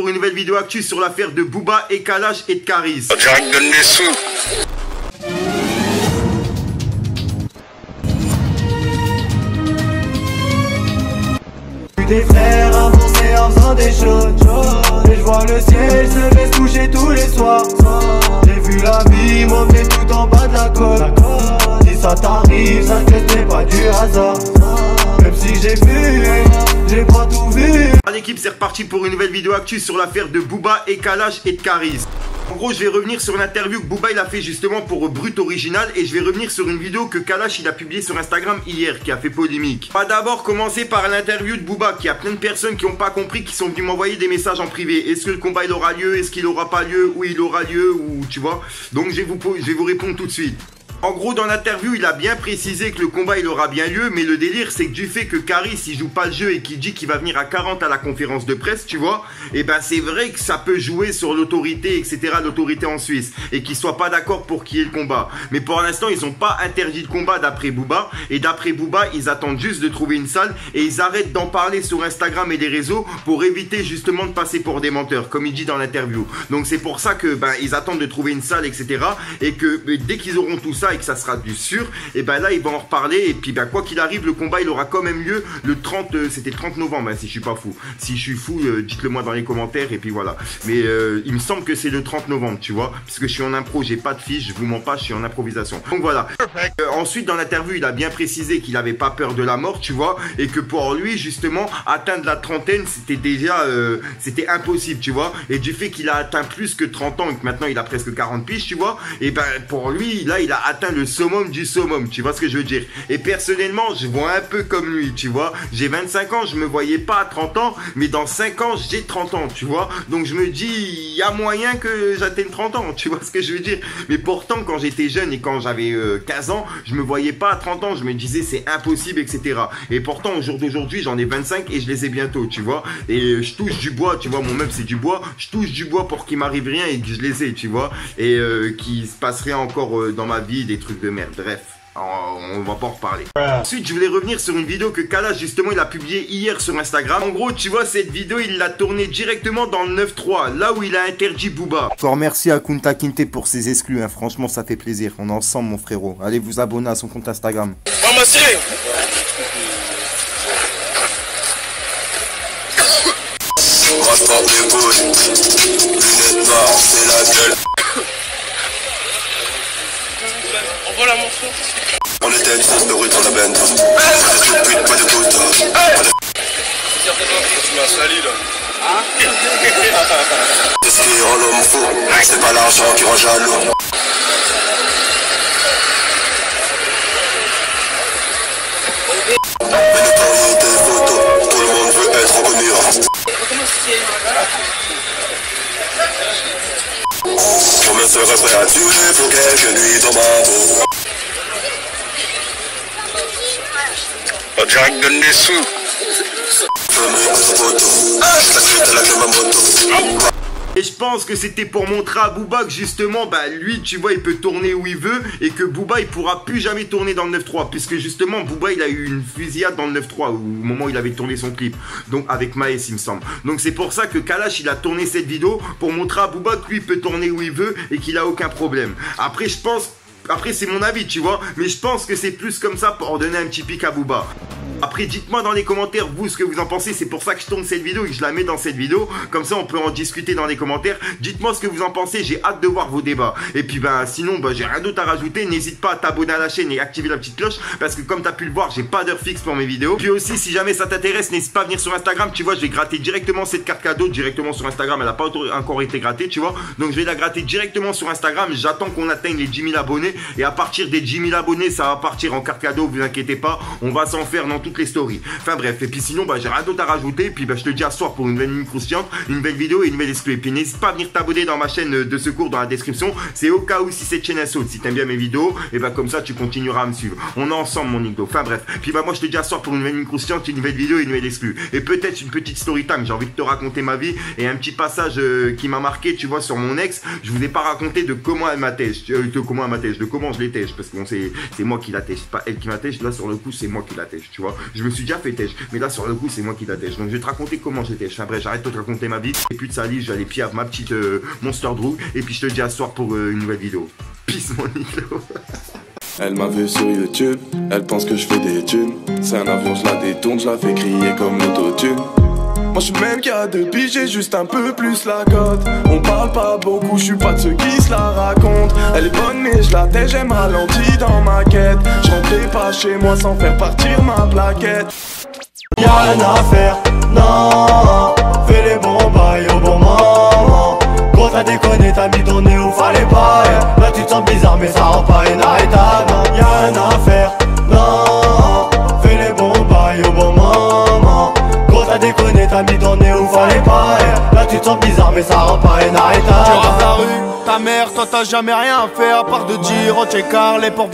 Pour une nouvelle vidéo actu sur l'affaire de Booba et Kalash et de Caris. Direct donne les sous. Des frères avancés en faisant des choses. Et je vois le ciel se laisse toucher tous les soirs. J'ai vu la vie monter tout en bas de la côte. Si ça t'arrive, ça n'est pas du hasard. Même si j'ai pas tout vu. L'équipe, c'est reparti pour une nouvelle vidéo actu sur l'affaire de Booba et Kalash et de Caris. En gros, je vais revenir sur l'interview que Booba il a fait justement pour Brut Original et je vais revenir sur une vidéo que Kalash il a publiée sur Instagram hier qui a fait polémique. On va d'abord commencer par l'interview de Booba qui a plein de personnes qui n'ont pas compris, qui sont venues m'envoyer des messages en privé. Est-ce que le combat il aura lieu? Est-ce qu'il aura pas lieu? Où il aura lieu? Ou tu vois? Donc je vais vous répondre tout de suite. En gros, dans l'interview, il a bien précisé que le combat, il aura bien lieu, mais le délire, c'est que du fait que Caris, il joue pas le jeu et qu'il dit qu'il va venir à 40 à la conférence de presse, tu vois, et ben c'est vrai que ça peut jouer sur l'autorité, etc., l'autorité en Suisse, et qu'ils soient pas d'accord pour qu'il y ait le combat. Mais pour l'instant, ils ont pas interdit le combat d'après Booba, et d'après Booba, ils attendent juste de trouver une salle, et ils arrêtent d'en parler sur Instagram et les réseaux pour éviter justement de passer pour des menteurs, comme il dit dans l'interview. Donc c'est pour ça que, ben, ils attendent de trouver une salle, etc., et que dès qu'ils auront tout ça, et que ça sera du sûr, et ben là ils vont en reparler et puis ben quoi qu'il arrive le combat il aura quand même lieu le 30 c'était le 30 novembre hein, si je suis pas fou. Si je suis fou dites-le moi dans les commentaires et puis voilà. Mais il me semble que c'est le 30 novembre, tu vois, parce que je suis en impro, j'ai pas de fiche, je vous mens pas, je suis en improvisation. Donc voilà. Ensuite dans l'interview, il a bien précisé qu'il avait pas peur de la mort, tu vois, et que pour lui justement atteindre la trentaine, c'était déjà c'était impossible, tu vois, et du fait qu'il a atteint plus que 30 ans et que maintenant il a presque 40 piges, tu vois, et ben pour lui là il a atteint le summum du summum, tu vois ce que je veux dire. Et personnellement, je vois un peu comme lui, tu vois. J'ai 25 ans, je me voyais pas à 30 ans, mais dans 5 ans, j'ai 30 ans, tu vois. Donc je me dis, il y a moyen que j'atteigne 30 ans, tu vois ce que je veux dire. Mais pourtant, quand j'étais jeune et quand j'avais 15 ans, je me voyais pas à 30 ans, je me disais c'est impossible, etc. Et pourtant, au jour d'aujourd'hui, j'en ai 25 et je les ai bientôt, tu vois. Et je touche du bois, tu vois, mon meuble c'est du bois, je touche du bois pour qu'il m'arrive rien et que je les ai, tu vois. Et qu'il se passe rien encore dans ma vie, des trucs de merde, bref. On va pas en reparler. Ensuite, je voulais revenir sur une vidéo que Kalash, justement, il a publiée hier sur Instagram. En gros, tu vois, cette vidéo, il l'a tournée directement dans le 9-3, là où il a interdit Booba. Encore merci à Kunta Kinte pour ses exclus, hein. Franchement, ça fait plaisir. On est ensemble, mon frérot. Allez vous abonner à son compte Instagram. Ramassez. On la morceau. On était une sorte de rue dans la benne. Pas de poteau. Tu m'as sali là. C'est ce qui rend l'homme fou. C'est pas l'argent qui rend jaloux. Mais le temps y est des photos. Tout le monde veut être reconnu. Je me serais prêt à tuer pour quelques nuits dans ma peau. Direct donne les sous. Et je pense que c'était pour montrer à Booba que justement, bah lui, tu vois, il peut tourner où il veut et que Booba, il pourra plus jamais tourner dans le 9-3 puisque justement, Booba, il a eu une fusillade dans le 9-3 au moment où il avait tourné son clip, donc avec Maes, il me semble. Donc c'est pour ça que Kalash, il a tourné cette vidéo pour montrer à Booba que lui, il peut tourner où il veut et qu'il a aucun problème. Après, je pense... Après, c'est mon avis, tu vois, mais je pense que c'est plus comme ça pour donner un petit pic à Booba. Après, dites-moi dans les commentaires, vous, ce que vous en pensez. C'est pour ça que je tourne cette vidéo et que je la mets dans cette vidéo. Comme ça, on peut en discuter dans les commentaires. Dites-moi ce que vous en pensez. J'ai hâte de voir vos débats. Et puis, ben, sinon, ben, j'ai rien d'autre à rajouter. N'hésite pas à t'abonner à la chaîne et activer la petite cloche. Parce que comme tu as pu le voir, j'ai pas d'heure fixe pour mes vidéos. Puis aussi, si jamais ça t'intéresse, n'hésite pas à venir sur Instagram. Tu vois, je vais gratter directement cette carte cadeau directement sur Instagram. Elle n'a pas encore été grattée, tu vois. Donc, je vais la gratter directement sur Instagram. J'attends qu'on atteigne les 10 000 abonnés. Et à partir des 10 000 abonnés, ça va partir en carte cadeau. Vous inquiétez pas. On va s'en faire dans toutes les stories. Enfin bref, et puis sinon, bah, j'ai rien d'autre à rajouter. Et puis bah, je te dis à ce soir pour une nouvelle mine croustillante, une nouvelle vidéo et une nouvelle exclu. Et puis n'hésite pas à venir t'abonner dans ma chaîne de secours dans la description. C'est au cas où si cette chaîne elle saute. Si t'aimes bien mes vidéos, et bah comme ça tu continueras à me suivre. On est ensemble mon Nico. Enfin bref. Puis bah moi je te dis à ce soir pour une nouvelle mine croustillante, une nouvelle vidéo et une nouvelle exclu. Et peut-être une petite story time. J'ai envie de te raconter ma vie et un petit passage qui m'a marqué, tu vois, sur mon ex. Je vous ai pas raconté de comment elle m'attèche, de comment je l'étèche, parce que bon, c'est moi qui l'attèche, pas elle qui m'attèche. Là sur le coup c'est moi qui l'attèche, tu vois. Je me suis déjà fait têche, mais là sur le coup c'est moi qui la têche. Donc je vais te raconter comment j'ai têche. Enfin bref, j'arrête de te raconter ma vie. Et puis de salive, je vais aller pied à ma petite Monster Drew. Et puis je te dis à ce soir pour une nouvelle vidéo. Peace mon Nilo. Elle m'a vu sur YouTube, elle pense que je fais des thunes. C'est un avion, je la détourne, je la fais crier comme l'autotune. Moi je suis le même qu'il y a 2 piges, j'ai juste un peu plus la cote. On parle pas beaucoup, je suis pas de ceux qui se la racontent. Elle est bonne mais je la tais, j'aime ralenti dans ma quête. Je rentrais pas chez moi sans faire partir ma plaquette. Y'a rien à faire, non. Fais les bons bails au bon moment. Gros t'as déconné, t'as mis ton nez où fallait pas. Là tu te sens bizarre mais ça rend pas inarrêtable. Y'a rien à faire, non. Fais les bons bails au bon moment. Gros t'as déconné, t'as mis ton nez où fallait pas. Là tu te sens bizarre mais ça rend pas inarrêtable. Tu rates la rue, ta mère, toi t'as jamais rien fait à part de dire oh t'es car les portes viennent.